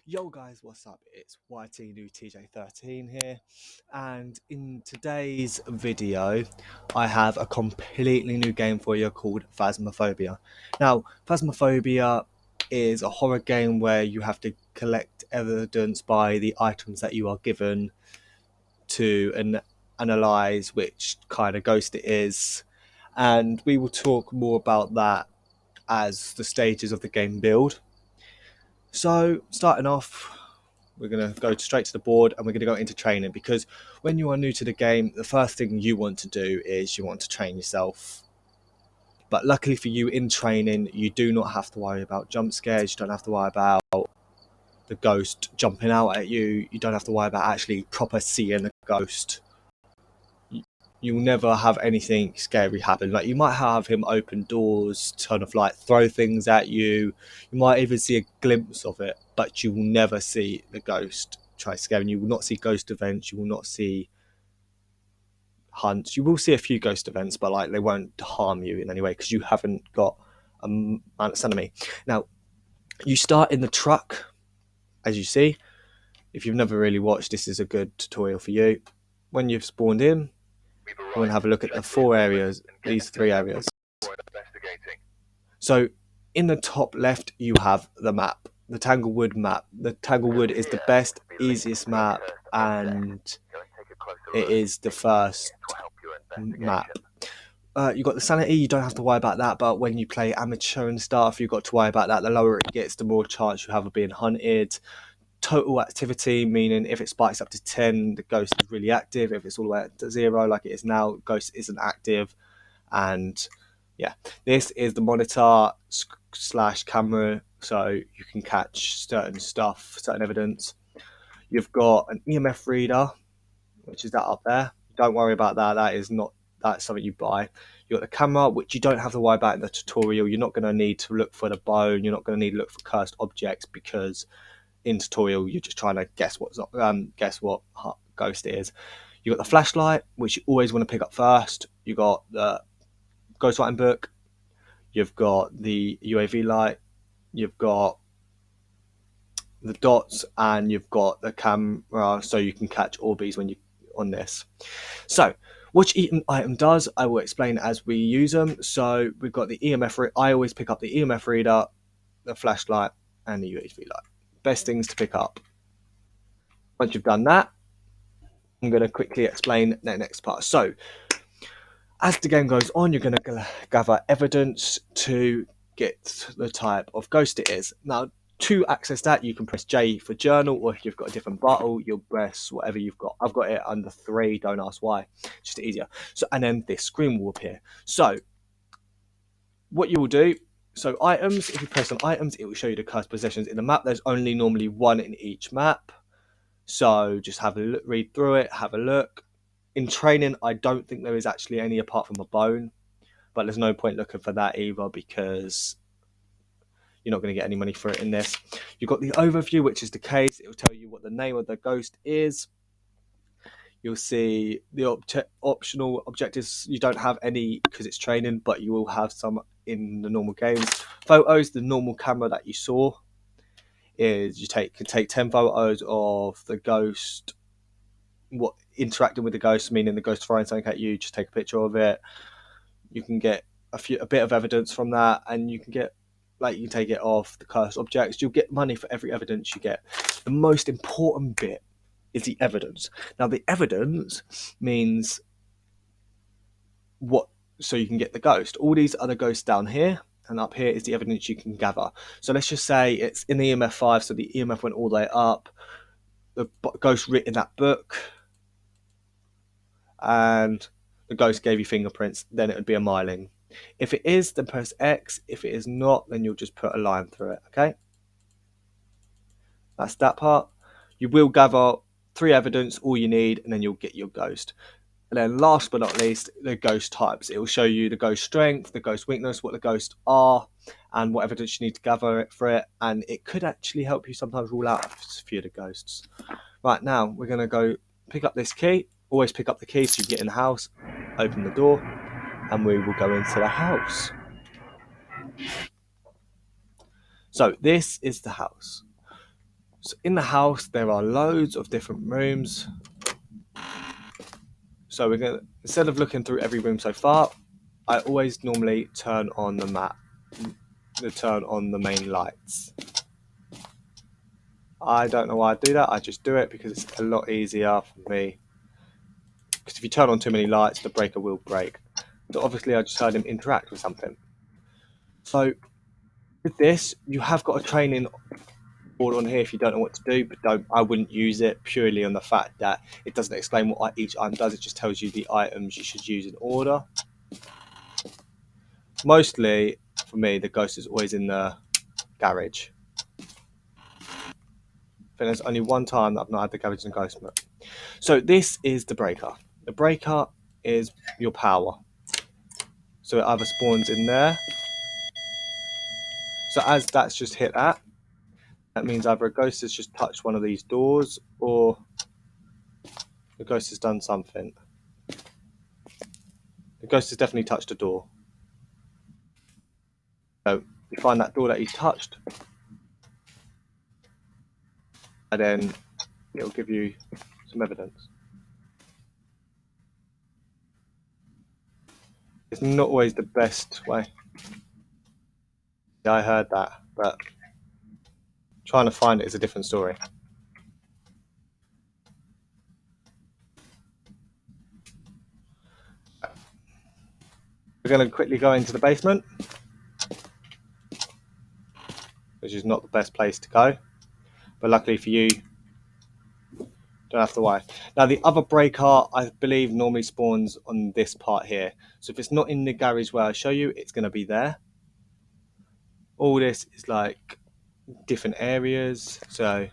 Yo guys, what's up? It's YT New TJ13 here, and in today's video I have a completely new game for you called Phasmophobia. Now, Phasmophobia is a horror game where you have to collect evidence by the items that you are given to analyze which kind of ghost it is, and we will talk more about that as the stages of the game build. So, starting off, we're going to go straight to the board and we're going to go into training, because when you are new to the game, the first thing you want to do is you want to train yourself. But luckily for you, in training, you do not have to worry about jump scares. You don't have to worry about the ghost jumping out at you. You don't have to worry about actually proper seeing a ghost. You'll never have anything scary happen. Like, you might have him open doors, turn off light, throw things at you. You might even see a glimpse of it, but you will never see the ghost try scaring you. You will not see ghost events. You will not see hunts. You will see a few ghost events, but like, they won't harm you in any way because you haven't got a man enemy. Now, you start in the truck, as you see. If you've never really watched, this is a good tutorial for you. When you've spawned in, we're going to have a look at the four areas, these three areas. So in the top left, you have the map, the Tanglewood map. The Tanglewood is the best, easiest map, and it is the first map. You've got the sanity, you don't have to worry about that, but when you play amateur and stuff, you've got to worry about that. The lower it gets, the more chance you have of being hunted. Total activity, meaning if it spikes up to 10, the ghost is really active. If it's all the way at 0, like it is now, ghost isn't active. And yeah, this is the monitor slash camera, so you can catch certain stuff, certain evidence. You've got an EMF reader, which is that up there. Don't worry about that. That's something you buy. You've got the camera, which you don't have to worry about in the tutorial. You're not going to need to look for the bone. You're not going to need to look for cursed objects, because in tutorial you're just trying to guess what ghost it is. You've got the flashlight, which you always want to pick up first. You've got the ghostwriting book. You've got the UAV light. You've got the dots, and you've got the camera, so you can catch Orbeez when you're on this. So which item does, I will explain as we use them. So we've got the EMF. I always pick up the EMF reader, the flashlight, and the UAV light. Best things to pick up. Once you've done that, I'm going to quickly explain the next part. So as the game goes on, you're going to gather evidence to get the type of ghost it is. Now, to access that, you can press J for journal, or if you've got a different bottle, you'll press whatever you've got. I've got it under 3, don't ask why, just easier. So, and then this screen will appear. So what you will do, so items, if you press on items, it will show you the cursed possessions in the map. There's only normally one in each map. So just have a look, read through it, have a look. In training, I don't think there is actually any apart from a bone, but there's no point looking for that either, because you're not going to get any money for it in this. You've got the overview, which is the case. It will tell you what the name of the ghost is. You'll see the optional objectives. You don't have any because it's training, but you will have some in the normal games. Photos, the normal camera that you saw, is you can take 10 photos of the ghost, what interacting with the ghost, meaning the ghost throwing something at you. Just take a picture of it. You can get a bit of evidence from that, and you can get, like, you can take it off the cursed objects. You'll get money for every evidence you get. The most important bit is the evidence. Now, the evidence means what, so you can get the ghost. All these other ghosts down here, and up here is the evidence you can gather. So let's just say it's in the EMF 5, so the EMF went all the way up. The ghost written that book, and the ghost gave you fingerprints, then it would be a myling. If it is, then press X. If it is not, then you'll just put a line through it, okay? That's that part. You will gather 3 evidence, all you need, and then you'll get your ghost. And then last but not least, the ghost types. It will show you the ghost strength, the ghost weakness, what the ghosts are, and what evidence you need to gather for it. And it could actually help you sometimes rule out a few of the ghosts. Right, now we're going to go pick up this key. Always pick up the key so you get in the house, open the door, and we will go into the house. So this is the house. So in the house, there are loads of different rooms. So we're gonna, instead of looking through every room so far, I always normally turn on the map, turn on the main lights. I don't know why I do that. I just do it because it's a lot easier for me. Because if you turn on too many lights, the breaker will break. So obviously, I just heard him interact with something. So with this, you have got a training board on here if you don't know what to do, but I wouldn't use it purely on the fact that it doesn't explain what each item does. It just tells you the items you should use in order. Mostly, for me, the ghost is always in the garage. I think there's only one time that I've not had the garage in ghost mode. So this is the breaker. The breaker is your power. So it either spawns in there. So as that's just hit that means either a ghost has just touched one of these doors or the ghost has done something. The ghost has definitely touched a door. So you find that door that he touched, and then it'll give you some evidence. It's not always the best way. Yeah, I heard that, but trying to find it is a different story. We're going to quickly go into the basement, which is not the best place to go, but luckily for you, don't have to worry. Now the other breaker, I believe, normally spawns on this part here. So if it's not in the garage where I show you, it's going to be there. All this is like different areas, so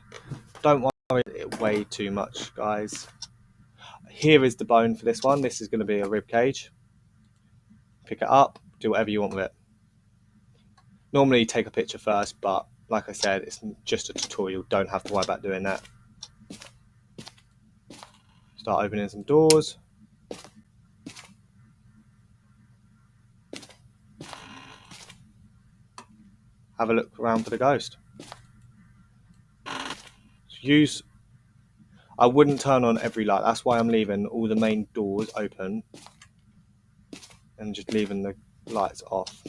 don't worry it way too much, guys. Here is the bone for this one. This is going to be a rib cage. Pick it up, do whatever you want with it. Normally take a picture first, but like I said, it's just a tutorial. Don't have to worry about doing that. Start opening some doors. Have a look around for the ghost. I wouldn't turn on every light. That's why I'm leaving all the main doors open and just leaving the lights off.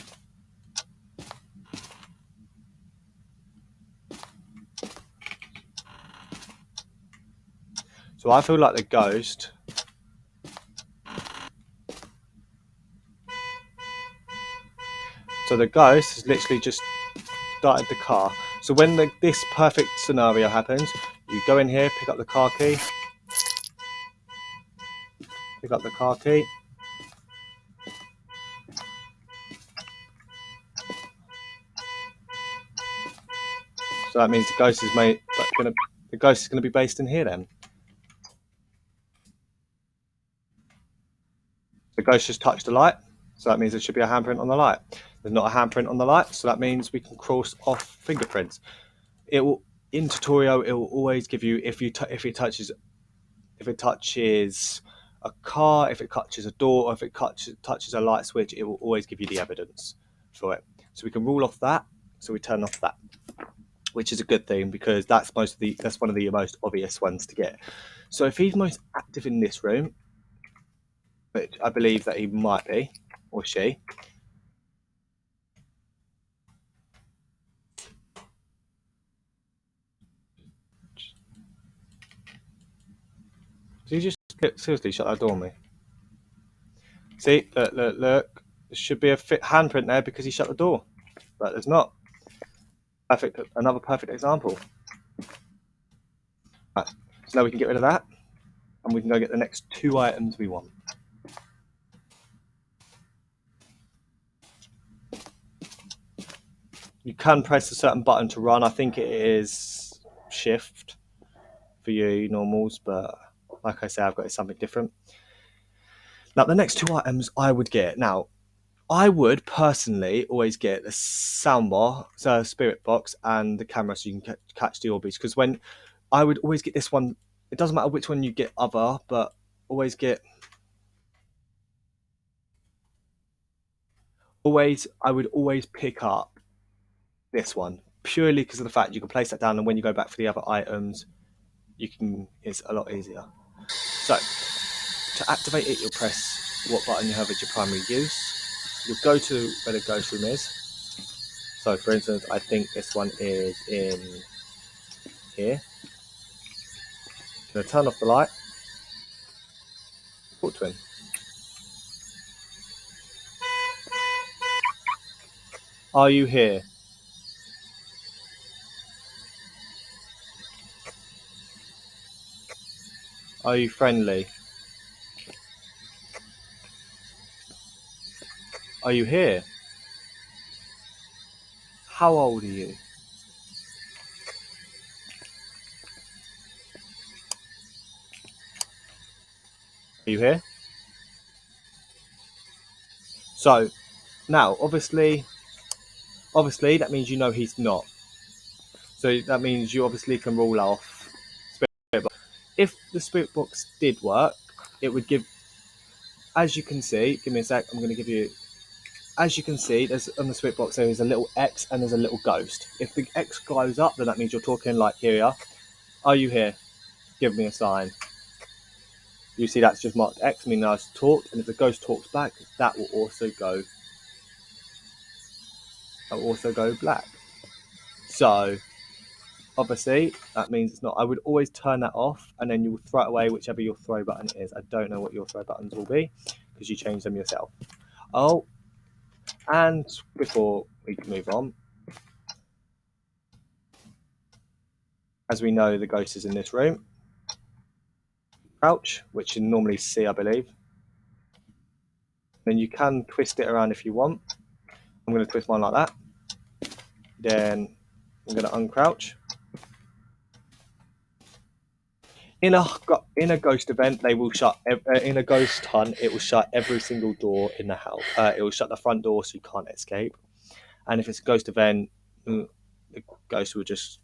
So I feel like the ghost has literally just started the car. So when this perfect scenario happens, you go in here, pick up the car key, So that means the ghost is going to be based in here then. The ghost just touched the light, so that means there should be a handprint on the light. There's not a handprint on the light, so that means we can cross off fingerprints. It will, in tutorial, it will always give you if it touches a car, if it touches a door, or if it touches a light switch, it will always give you the evidence for it. So we can rule off that. So we turn off that, which is a good thing because that's one of the most obvious ones to get. So if he's most active in this room, which I believe that he might be, or she. Did you just seriously shut that door on me? See, look. There should be a handprint there because he shut the door, but there's not. Another perfect example. Right, so now we can get rid of that, and we can go get the next two items we want. You can press a certain button to run. I think it is shift for you normals, but like I say, I've got something different. Now, the next two items I would get. Now, I would personally always get the soundbar, so spirit box, and the camera so you can catch the orbies. Because when I would always get this one, it doesn't matter which one you get but I would always pick up this one purely because of the fact you can place that down, and when you go back for the other items, it's a lot easier. So to activate it, you'll press what button you have as your primary use. You'll go to where the ghost room is. So for instance, I think this one is in here. I'm going to turn off the light. Talk to him. Are you here? Are you friendly? Are you here? How old are you? Are you here? So now, obviously that means you know he's not. So that means you obviously can rule off spirit box. If the spirit box did work, it would give, as you can see, give me a sec, I'm going to give you, as you can see, there's on the spirit box there is a little X and there's a little ghost. If the X goes up, then that means you're talking like, here you are. Are you here? Give me a sign. You see that's just marked X, meaning I've talked, and if the ghost talks back, that will also go black. So obviously that means it's not. I would always turn that off, and then you'll throw it away whichever your throw button is. I don't know what your throw buttons will be because you change them yourself. Oh, and before we move on, as we know, the ghost is in this room. Crouch, which you normally see, I believe. Then you can twist it around if you want. I'm going to twist mine like that. Then I'm going to uncrouch. In a ghost event, they will shut. In a ghost hunt, it will shut every single door in the house. It will shut the front door so you can't escape. And if it's a ghost event, the ghost will just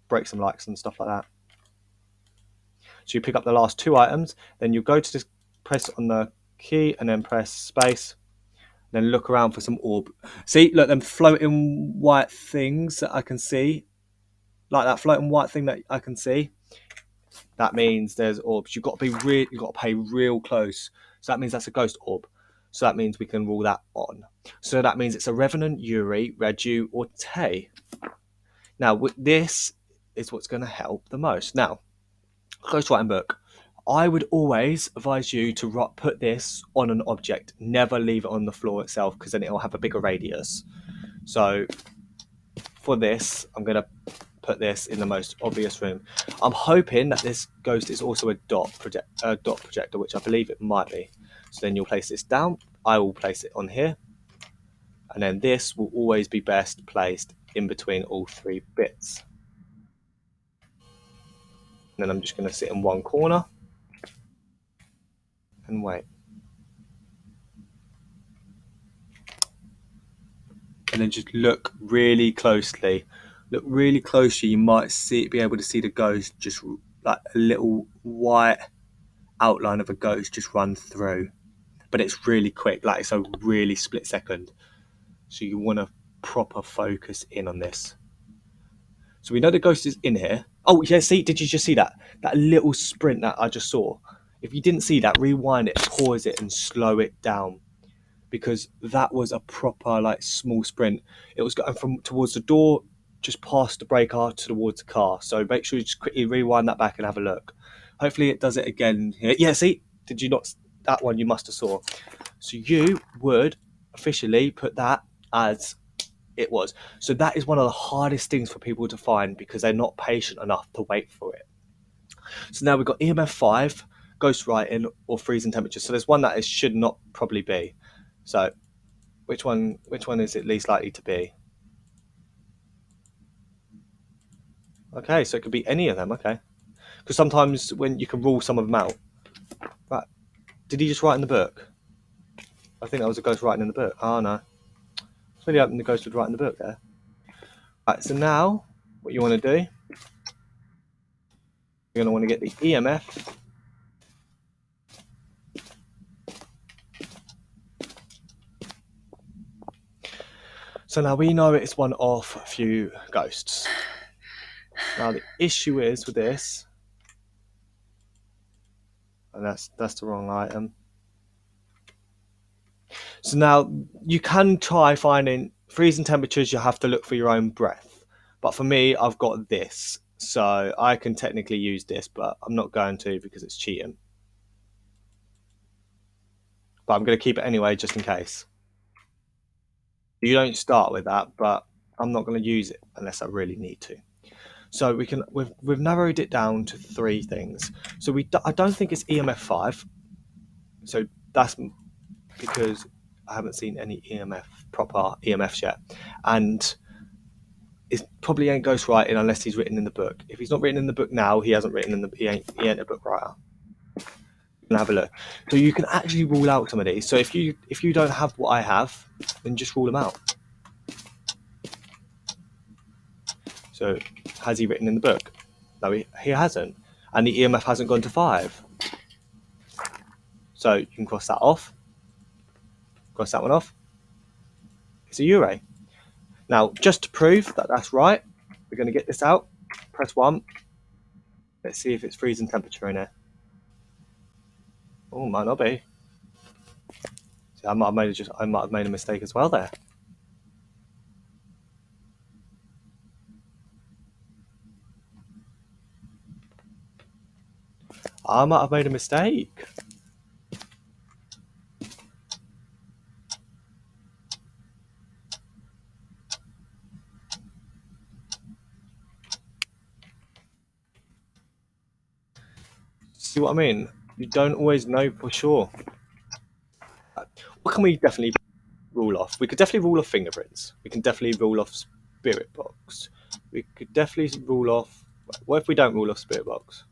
break some lights and stuff like that. So you pick up the last two items, then you go to this, press on the key, and then press space. Then look around for some orb. See, look, them floating white things that I can see, like that floating white thing that I can see. That means there's orbs. You've got to pay real close. So that means that's a ghost orb. So that means we can rule that on. So that means it's a Revenant, Yuri, Redu, or Tay. Now, this is what's going to help the most. Now, ghost writing book. I would always advise you to put this on an object. Never leave it on the floor itself because then it'll have a bigger radius. So for this, I'm going to put this in the most obvious room. I'm hoping that this ghost is also a dot projector, which I believe it might be. So then you'll place this down. I will place it on here. And then this will always be best placed in between all three bits. And then I'm just going to sit in one corner and wait. And then just look really closely. Look really closely. You might be able to see the ghost, just like a little white outline of a ghost just run through. But it's really quick, like it's a really split second. So you want to proper focus in on this. So we know the ghost is in here. Oh yeah, see, did you just see that? That little sprint that I just saw. If you didn't see that, rewind it, pause it and slow it down. Because that was a proper like small sprint. It was going from towards the door, just past the breaker towards the car. So make sure you just quickly rewind that back and have a look. Hopefully it does it again here. Yeah, see, did you not? That one you must have saw. So you would officially put that as it was. So that is one of the hardest things for people to find because they're not patient enough to wait for it. So now we've got EMF 5, ghost writing, or freezing temperature. So there's one that it should not probably be. So which one is it least likely to be? Okay, so it could be any of them, okay. Because sometimes when you can rule some of them out. Right. Did he just write in the book? I think that was a ghost writing in the book. Oh no. It's really hoping the ghost would write in the book there. Right, so now what you want to do, you're going to want to get the EMF. So now we know it's one of a few ghosts. Now the issue is with this, and that's the wrong item. So now you can try finding freezing temperatures. You have to look for your own breath. But for me, I've got this. So I can technically use this, but I'm not going to because it's cheating. But I'm going to keep it anyway, just in case. You don't start with that, but I'm not going to use it unless I really need to. So we've narrowed it down to 3 things. So I don't think it's EMF 5. So that's because I haven't seen any proper EMFs yet, and it probably ain't ghostwriting unless he's written in the book. If he's not written in the book now, he hasn't written in he ain't a book writer. And have a look. So you can actually rule out some of these. So if you don't have what I have, then just rule them out. So has he written in the book? No, he hasn't, and the EMF hasn't gone to 5. So you can cross that off. Cross that one off. It's a Ure. Now, just to prove that that's right, we're going to get this out. Press 1. Let's see if it's freezing temperature in here. Oh, might not be. See, I might have made a mistake as well there. I might have made a mistake. See what I mean? You don't always know for sure. What can we definitely rule off? We could definitely rule off fingerprints. We can definitely rule off spirit box. We could definitely rule off. What if we don't rule off spirit box?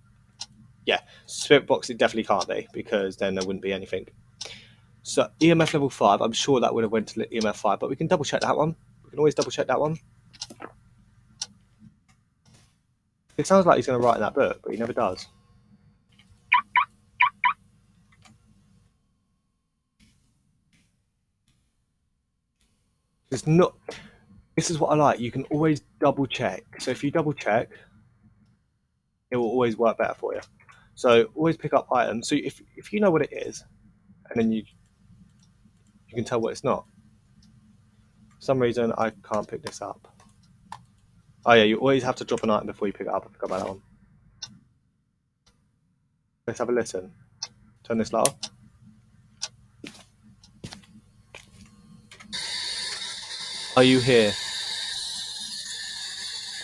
Yeah, spirit box it definitely can't be because then there wouldn't be anything. So EMF level 5, I'm sure that would have went to EMF 5, but we can double check that one. We can always double check that one. It sounds like he's going to write in that book, but he never does. It's not. This is what I like. You can always double check. So if you double check, it will always work better for you. So always pick up items. So if you know what it is, and then you can tell what it's not. For some reason I can't pick this up. Oh yeah, you always have to drop an item before you pick it up. I forgot about that one. Let's have a listen. Turn this light off. Are you here?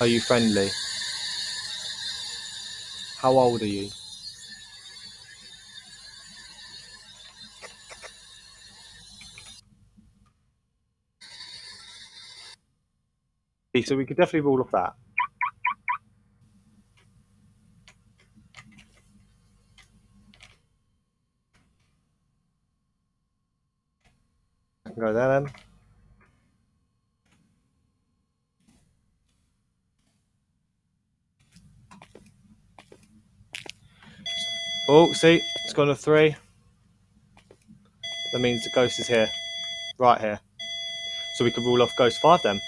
Are you friendly? How old are you? So we could definitely rule off that. I can go there then. Oh, see, it's gone to 3. That means the ghost is here, right here. So we could rule off ghost 5 then,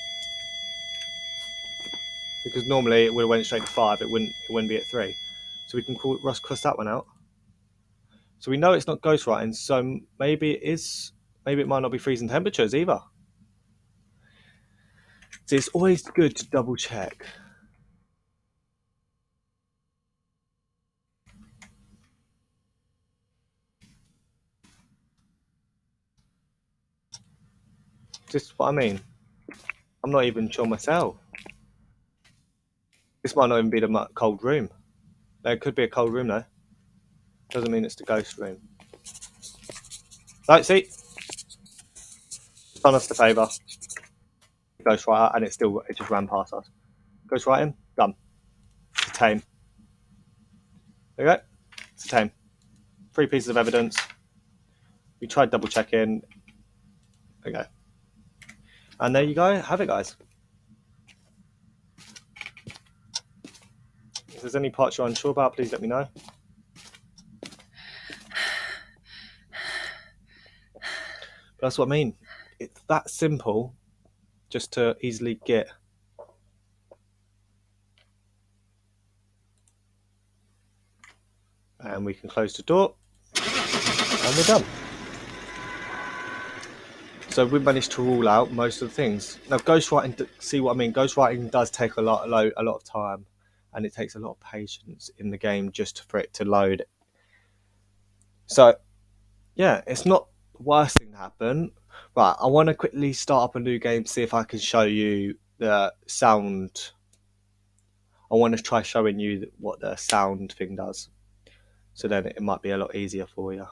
because normally it would have went straight to 5. It wouldn't be at 3. So we can cross that one out. So we know it's not ghost writing. So maybe it is. Maybe it might not be freezing temperatures either. So it's always good to double check. Just what I mean. I'm not even sure myself. This might not even be the cold room. There could be a cold room though. Doesn't mean it's the ghost room. Right, see? It's done us the favour. Ghost writer, and it just ran past us. Ghost writing, done. It's a tame. There you go. It's a tame. 3 pieces of evidence. We tried double checking. There you go. And there you go. Have it, guys. If there's any parts you're unsure about, please let me know. But that's what I mean. It's that simple. just to easily get. And we can close the door, and we're done. So we managed to rule out most of the things. Now, ghostwriting, see what I mean? Ghostwriting does take a lot of time, and it takes a lot of patience in the game just for it to load. So, yeah, it's not the worst thing to happen. Right, I want to quickly start up a new game, see if I can show you the sound. I want to try showing you what the sound thing does. So then it might be a lot easier for you.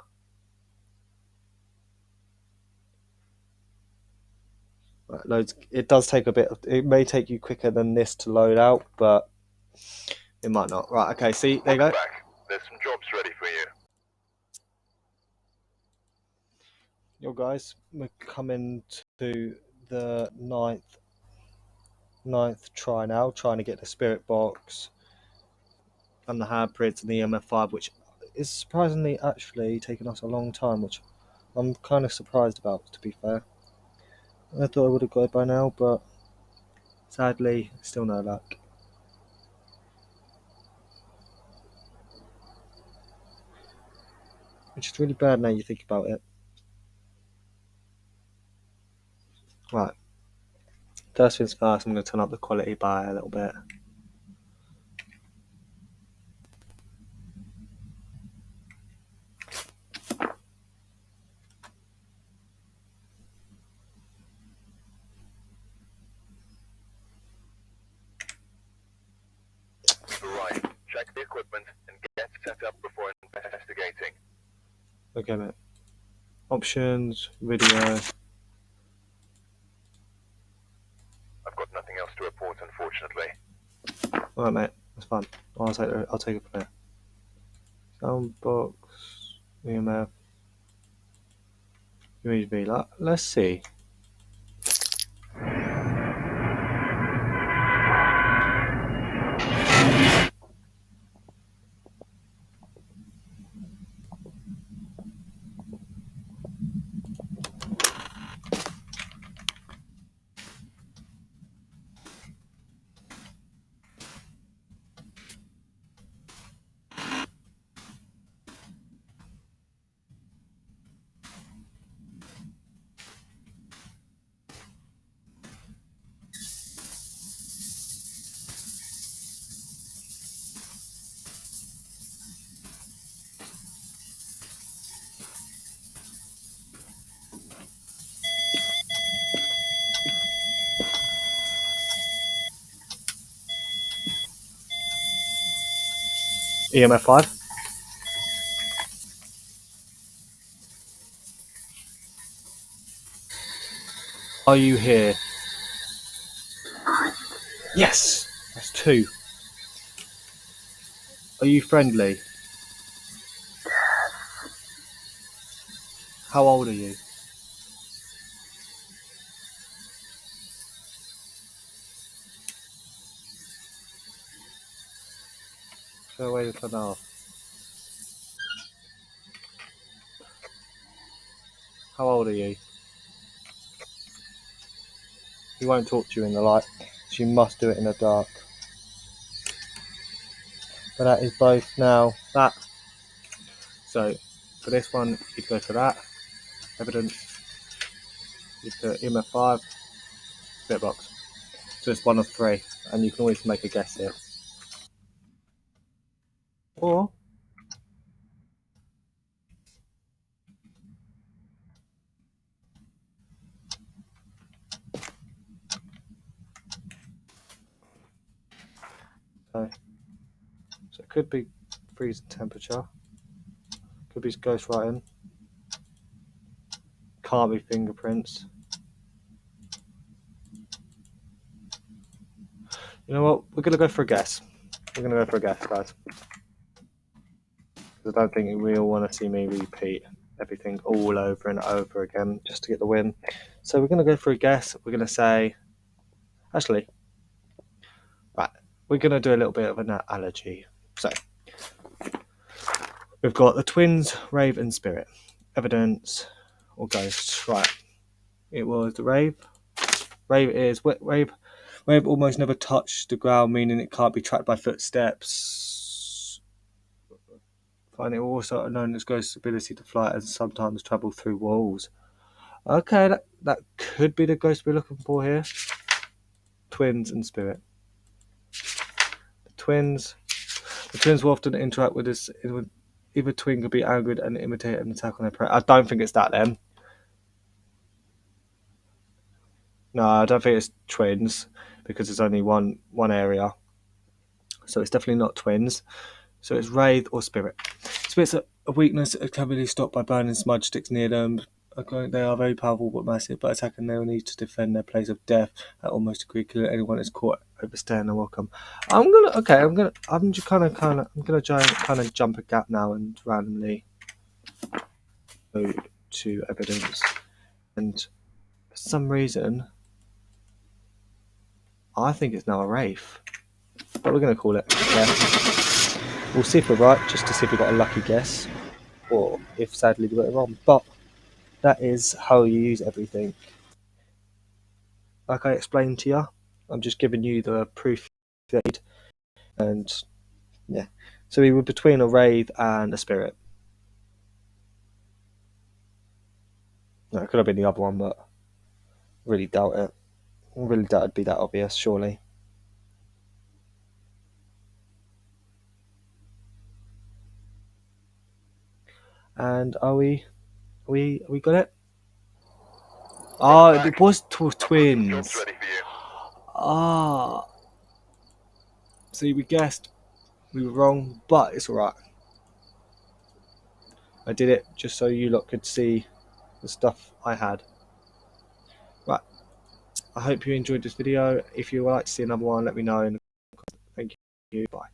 Right, loads. It does take a bit. It may take you quicker than this to load out, but it might not. Right. Okay. See, there you go. Back. There's some jobs ready for you. Yo, guys, we're coming to the ninth try now, trying to get the spirit box and the hybrids and the EMF5, which is surprisingly actually taking us a long time, which I'm kind of surprised about, to be fair. I thought I would have got it by now, but sadly, still no luck. Which is really bad now you think about it. Right. First things first, I'm going to turn up the quality by a little bit. Right. Check the equipment and get set up before investigating. Okay, mate. Options, video. I've got nothing else to report, unfortunately. Alright, mate. That's fine. I'll take it from there. Soundbox, EMF. USB. Let's see. EMF5. Are you here? Yes! That's 2. Are you friendly? How old are you? Go away for now. How old are you? He won't talk to you in the light, so you must do it in the dark. But that is both now. That. So, for this one, you'd go for that. Evidence. You'd put EMF5. Spirit box. So it's 1 of 3, and you can always make a guess here. Or so it could be freezing temperature, could be ghostwriting, can't be fingerprints. You know what? We're gonna go for a guess. We're gonna go for a guess, guys. Because I don't think we all want to see me repeat everything all over and over again just to get the win. So we're gonna go for a guess. We're gonna say, actually, right. We're gonna do a little bit of an analogy. So we've got the twins, rave and spirit, evidence or ghosts. Right. It was the rave Rave is Wave almost never touched the ground, meaning it can't be tracked by footsteps. Finally, also known as Ghost's ability to fly and sometimes travel through walls. Okay, that could be the ghost we're looking for here. Twins and spirit. The twins will often interact with this. Either twin could be angered and imitate an attack on their prey. I don't think it's that then. No, I don't think it's twins because it's only one area. So it's definitely not twins. So it's wraith or spirit. Spirits are a weakness can be stopped by burning smudge sticks near them. They are very powerful but massive, but attacking they will need to defend their place of death at almost a degree. Killing anyone is caught overstaying their welcome. I'm gonna jump a gap now and randomly go to evidence. And for some reason, I think it's now a wraith. But we're gonna call it. Yeah. We'll see if we're right, just to see if we got a lucky guess, or if sadly we got it wrong. But that is how you use everything. Like I explained to you, I'm just giving you the proof feed, and yeah. So we were between a wraith and a spirit. No, it could have been the other one, but really doubt it. Really doubt it'd be that obvious, surely. And are we got it? Oh, it was twins. Ah, see, we guessed. We were wrong, but it's alright. I did it just so you lot could see the stuff I had. Right. I hope you enjoyed this video. If you would like to see another one, let me know. Thank you. Bye.